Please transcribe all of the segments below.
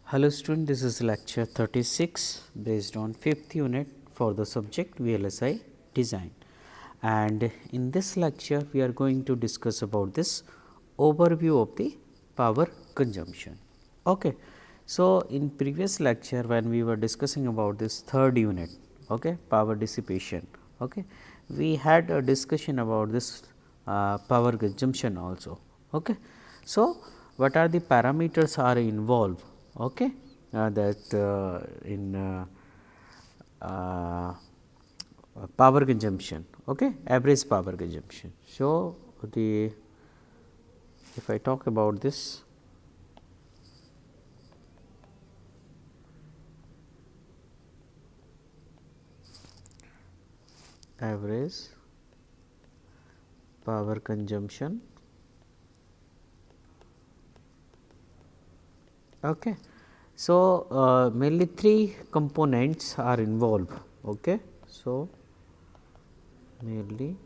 Hello student, this is lecture 36 based on 5th unit for the subject VLSI design, and in this lecture we are going to discuss about this overview of the power consumption. Okay. So, in previous lecture when we were discussing about this third unit, okay, power dissipation, okay, we had a discussion about this power consumption also. Okay. So, what are the parameters are involved, okay, that in power consumption, okay, average power consumption. So, the if I talk about this average power consumption, okay. So, mainly three components are involved, okay. So, mainly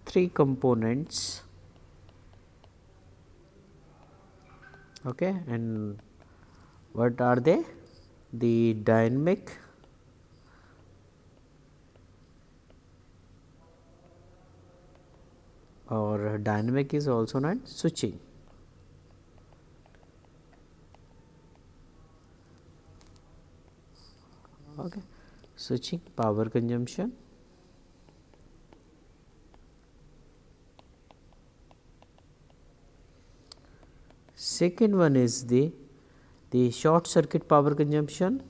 three components, okay, and what are they? The dynamic, or dynamic is also known as switching. Okay. Switching power consumption, second one is the short circuit power consumption,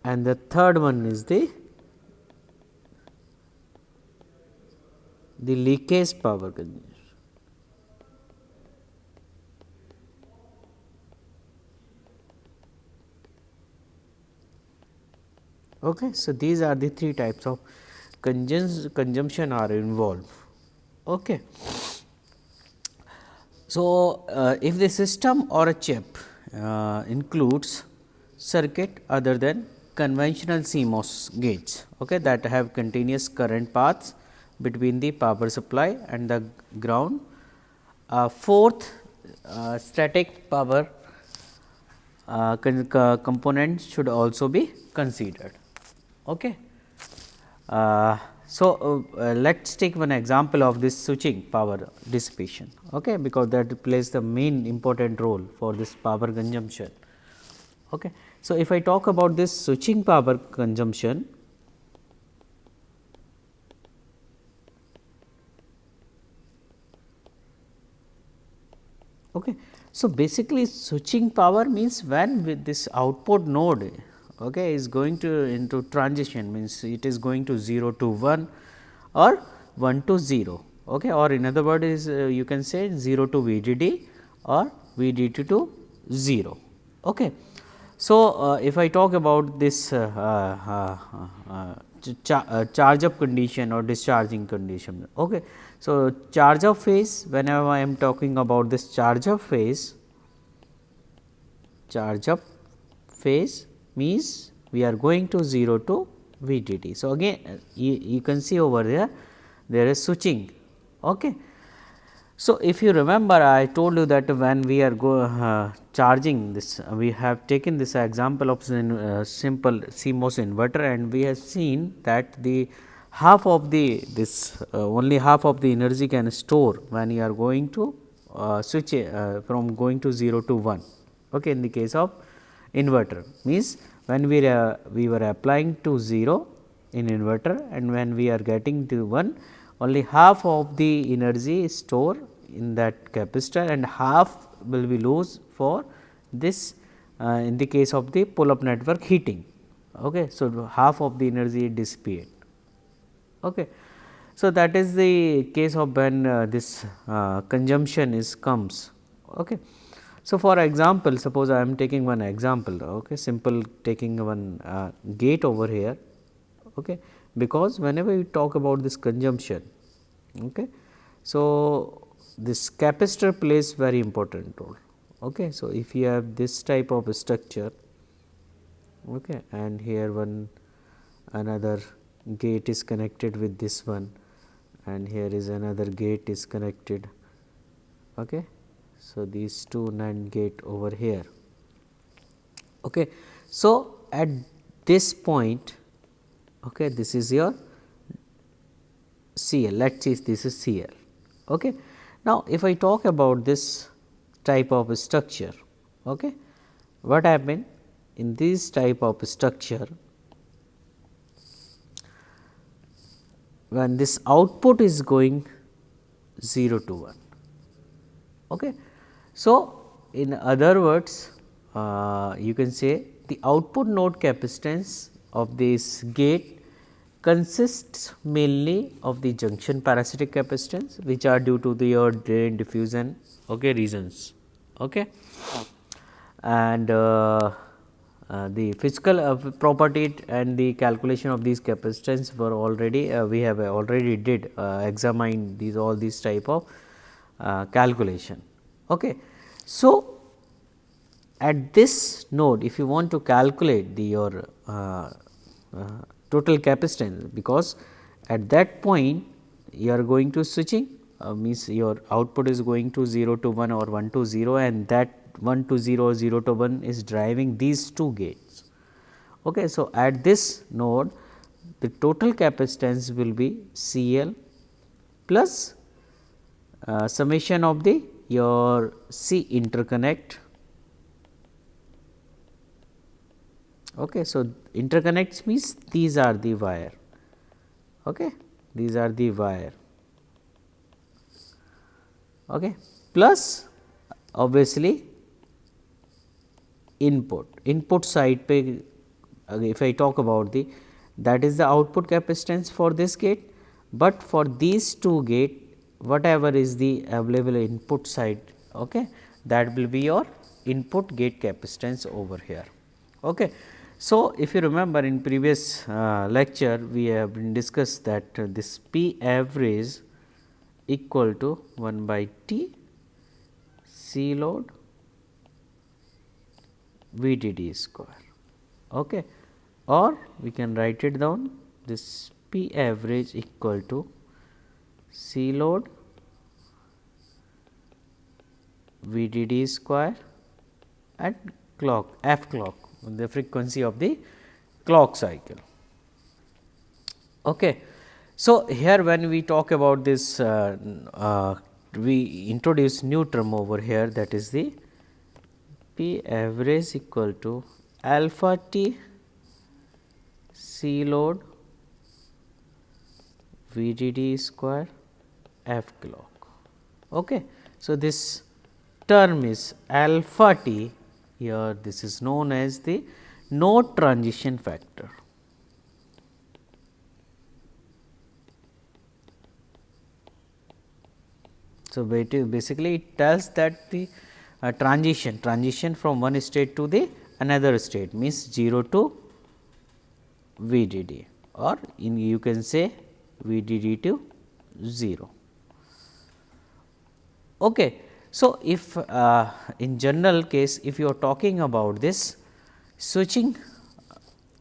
and the third one is the leakage power consumption. Okay. So, these are the three types of consumption are involved. Okay. So, if the system or a chip includes circuit other than conventional CMOS gates, okay, that have continuous current paths between the power supply and the ground. Fourth, static power components should also be considered. Okay. Let us take one example of this switching power dissipation, okay, because that plays the main important role for this power consumption. Okay. So, if I talk about this switching power consumption, okay. So, basically switching power means when with this output node, okay, is going to into transition, means it is going to 0 to 1 or 1 to 0, okay, or in other word is you can say 0 to VDD or VDD to 0. Okay. So, if I talk about this charge up condition or discharging condition. Okay. So, charge up phase, whenever I am talking about this charge up phase means we are going to 0 to VDD. So, again you can see over there is switching. Okay. So, if you remember I told you that when we are charging this, we have taken this example of simple CMOS inverter, and we have seen that the half of the this only half of the energy can store when you are going to switch from going to 0 to 1, okay, in the case of inverter, means when we were applying to 0 in inverter, and when we are getting to 1, only half of the energy is stored in that capacitor and half will be lost for this in the case of the pull up network heating. Okay. So, half of the energy dissipate. Okay. So, that is the case of when this consumption is comes. Okay. So, for example, suppose I am taking one example, okay, simple taking one gate over here, okay, because whenever you talk about this consumption, okay, so this capacitor plays very important role. Okay. So, if you have this type of structure, okay, and here one another gate is connected with this one, and here is another gate is connected. Okay. So, these two NAND gate over here. Okay. So, at this point, okay, this is your CL, let us say this is CL. Okay. Now, if I talk about this type of structure, okay, what happened in this type of structure, when this output is going 0 to 1. Okay. So, in other words, you can say the output node capacitance of this gate consists mainly of the junction parasitic capacitance, which are due to the your drain diffusion, okay, reasons. Okay. And the physical property and the calculation of these capacitance were already we have already did examine these all these type of calculation. Okay. So, at this node, if you want to calculate the your total capacitance, because at that point you are going to switching, means your output is going to 0 to 1 or 1 to 0, and that 1 to 0 or 0 to 1 is driving these two gates. Okay. So, at this node the total capacitance will be C L plus summation of the your C interconnect. Okay. So, interconnects means these are the wire, okay. These are the wire, okay. Plus obviously input side pe, if I talk about the, that is the output capacitance for this gate, but for these two gate whatever is the available input side, okay, that will be your input gate capacitance over here. Okay. So, if you remember in previous lecture we have been discussed that this P average equal to 1 by T C load VDD square, okay. Or we can write it down, this P average equal to C load VDD square at clock f clock, the frequency of the clock cycle. Okay. So, here when we talk about this we introduce new term over here, that is the P average equal to alpha T C load VDD square f clock. Okay. So, this term is alpha T, here this is known as the node transition factor. So, basically it tells that the transition from one state to the another state means 0 to VDD, or in you can say VDD to 0. Okay. So, if in general case if you are talking about this switching,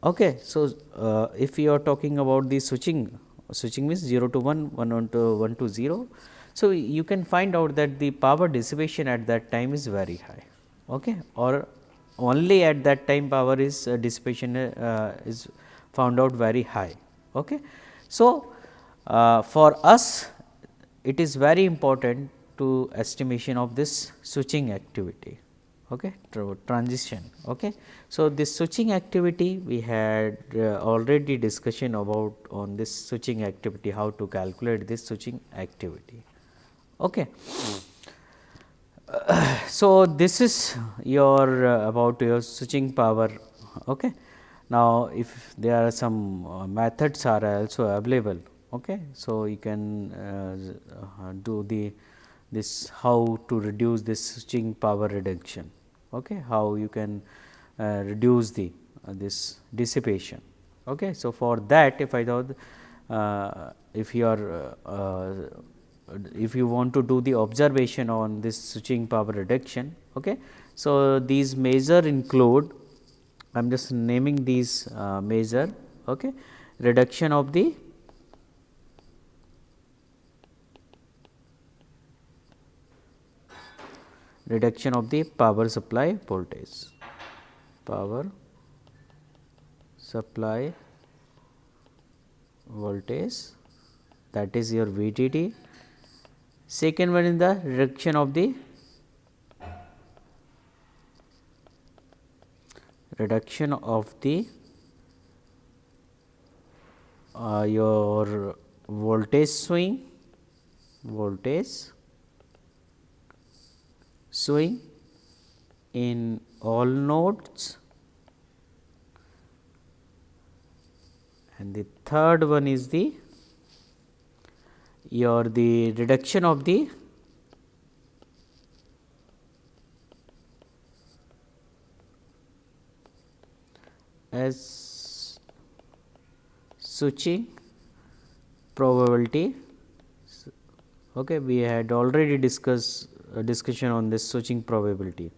okay. So, if you are talking about the switching means 0 to 1, 1 to 1 to 0. So, you can find out that the power dissipation at that time is very high, okay, or only at that time power is dissipation is found out very high. Okay. So, for us it is very important to estimation of this switching activity, okay, transition. Okay. So, this switching activity we had already discussion about on this switching activity, how to calculate this switching activity. Okay. So, this is your about your switching power. Okay. Now, if there are some methods are also available. Okay. So, you can do the this how to reduce this switching power reduction, okay, how you can reduce the this dissipation. Okay. So, for that if I thought if you are if you want to do the observation on this switching power reduction. Okay. So, these measure include, I am just naming these measure, okay. Reduction of the power supply voltage, power supply voltage, that is your VDD. Second one is the reduction of the your voltage swing in all nodes, and the third one is the reduction of the as switching probability. Okay, we had already discussed discussion on this switching probability.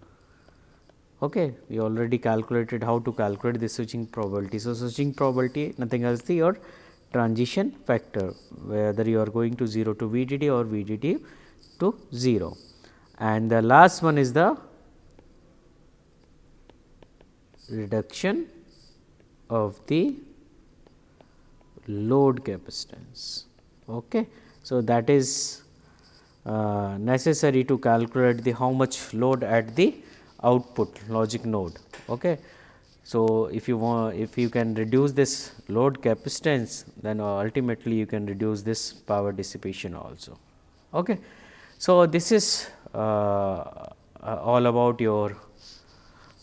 Okay, we already calculated how to calculate the switching probability. So, switching probability nothing else the your transition factor, whether you are going to 0 to VDD or VDD to 0, and the last one is the reduction of the load capacitance. Okay. So, that is necessary to calculate the how much load at the output logic node. Okay. So, if you can reduce this load capacitance, then ultimately you can reduce this power dissipation also. Okay. So, this is all about your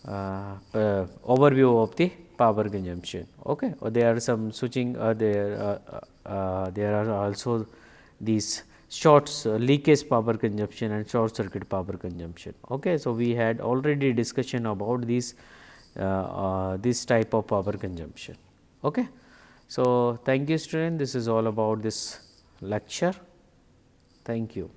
overview of the power consumption. Okay. Or there are some switching there are also these short leakage power consumption and short circuit power consumption. Okay. So, we had already discussion about this type of power consumption. Okay. So, thank you student, this is all about this lecture. Thank you.